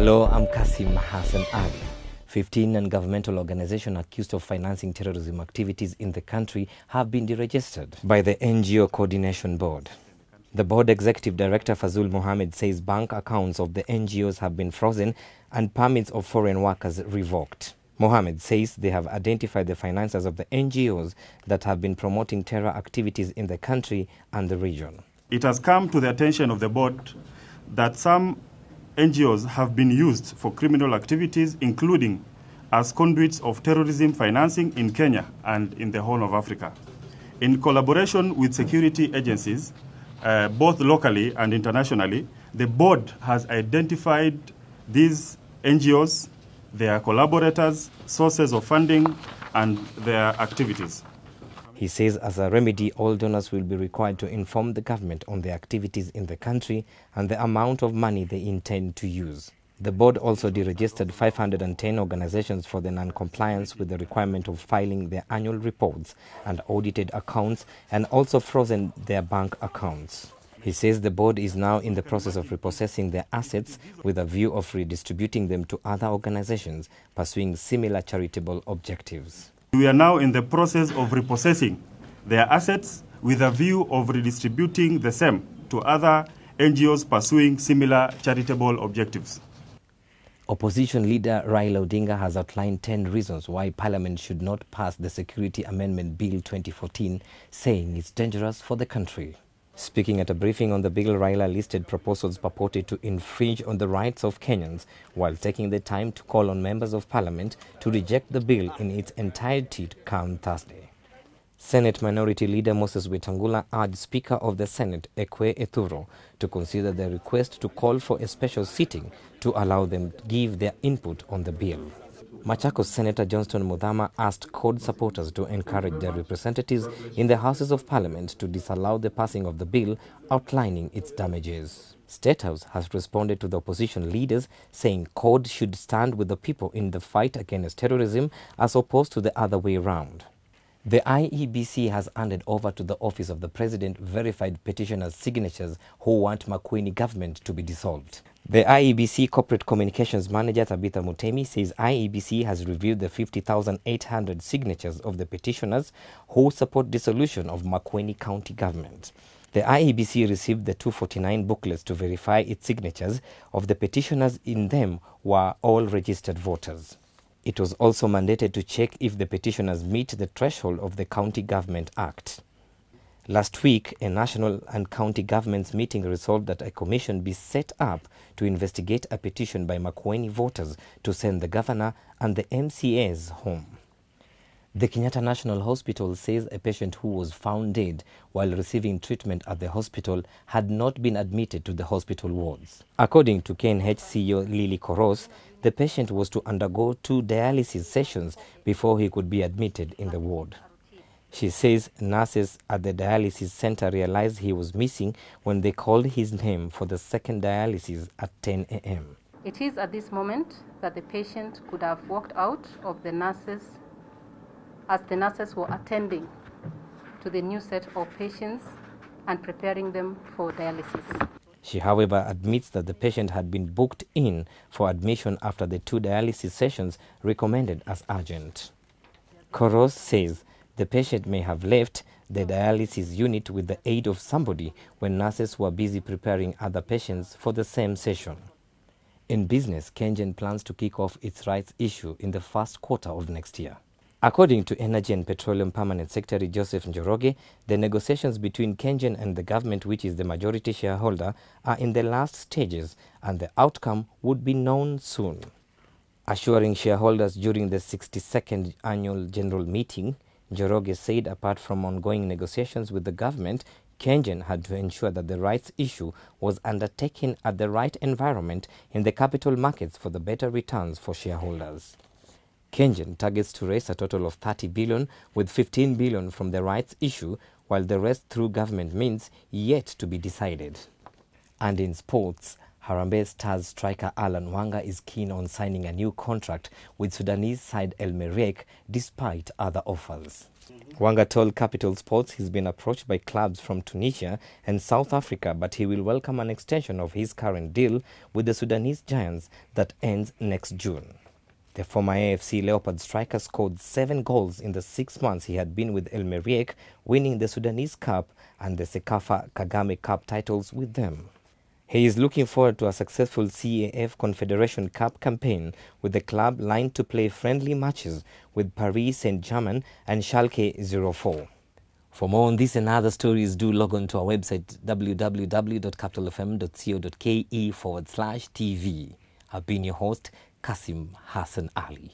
Hello, I'm Kasim Hassan Ali. 15 non-governmental organizations accused of financing terrorism activities in the country have been deregistered by the NGO Coordination Board. The board executive director Fazul Mohammed says bank accounts of the NGOs have been frozen and permits of foreign workers revoked. Mohammed says they have identified the financiers of the NGOs that have been promoting terror activities in the country and the region. It has come to the attention of the board that some NGOs have been used for criminal activities, including as conduits of terrorism financing in Kenya and in the Horn of Africa. In collaboration with security agencies, both locally and internationally, the board has identified these NGOs, their collaborators, sources of funding, and their activities. He says as a remedy, all donors will be required to inform the government on their activities in the country and the amount of money they intend to use. The board also deregistered 510 organizations for the non-compliance with the requirement of filing their annual reports and audited accounts, and also frozen their bank accounts. He says the board is now in the process of repossessing their assets with a view of redistributing them to other organizations pursuing similar charitable objectives. We are now in the process of repossessing their assets with a view of redistributing the same to other NGOs pursuing similar charitable objectives. Opposition leader Raila Odinga has outlined 10 reasons why Parliament should not pass the Security Amendment Bill 2014, saying it's dangerous for the country. Speaking at a briefing on the bill, Raila listed proposals purported to infringe on the rights of Kenyans, while taking the time to call on members of Parliament to reject the bill in its entirety come Thursday. Senate Minority Leader Moses Wetangula urged Speaker of the Senate Ekwe Ethuro to consider the request to call for a special sitting to allow them to give their input on the bill. Machakos Senator Johnston Muthama asked CORD supporters to encourage their representatives in the Houses of Parliament to disallow the passing of the bill, outlining its damages. State House has responded to the opposition leaders, saying CORD should stand with the people in the fight against terrorism as opposed to the other way around. The IEBC has handed over to the Office of the President verified petitioners' signatures who want Makueni government to be dissolved. The IEBC Corporate Communications Manager Tabitha Mutemi says IEBC has reviewed the 50,800 signatures of the petitioners who support dissolution of Makueni County government. The IEBC received the 249 booklets to verify its signatures of the petitioners. In them were all registered voters. It was also mandated to check if the petitioners meet the threshold of the County Government Act. Last week, a national and county governments meeting resolved that a commission be set up to investigate a petition by Makueni voters to send the governor and the MCAs home. The Kenyatta National Hospital says a patient who was found dead while receiving treatment at the hospital had not been admitted to the hospital wards. According to KNH CEO Lily Koros, the patient was to undergo 2 dialysis sessions before he could be admitted in the ward. She says nurses at the dialysis center realized he was missing when they called his name for the second dialysis at 10 a.m. It is at this moment that the patient could have walked out of the nurses as the nurses were attending to the new set of patients and preparing them for dialysis. She, however, admits that the patient had been booked in for admission after the 2 dialysis sessions recommended as urgent. Koros says the patient may have left the dialysis unit with the aid of somebody when nurses were busy preparing other patients for the same session. In business, KenGen plans to kick off its rights issue in the first quarter of next year. According to Energy and Petroleum Permanent Secretary Joseph Njoroge, the negotiations between KenGen and the government, which is the majority shareholder, are in the last stages and the outcome would be known soon. Assuring shareholders during the 62nd Annual General Meeting, Njoroge said apart from ongoing negotiations with the government, KenGen had to ensure that the rights issue was undertaken at the right environment in the capital markets for the better returns for shareholders. KenGen targets to raise a total of 30 billion, with 15 billion from the rights issue, while the rest through government means yet to be decided. And in sports, Harambee Stars striker Alan Wanga is keen on signing a new contract with Sudanese side El Merreikh despite other offers. Wanga told Capital Sports he's been approached by clubs from Tunisia and South Africa, but he will welcome an extension of his current deal with the Sudanese Giants that ends next June. The former AFC Leopards striker scored 7 goals in the 6 months he had been with El Merreikh, winning the Sudanese Cup and the Sekafa Kagame Cup titles with them. He is looking forward to a successful CAF Confederation Cup campaign, with the club lined to play friendly matches with Paris Saint-Germain and Schalke 04. For more on this and other stories, do log on to our website www.capitalfm.co.ke/TV. I've been your host, Kasim Hassan Ali.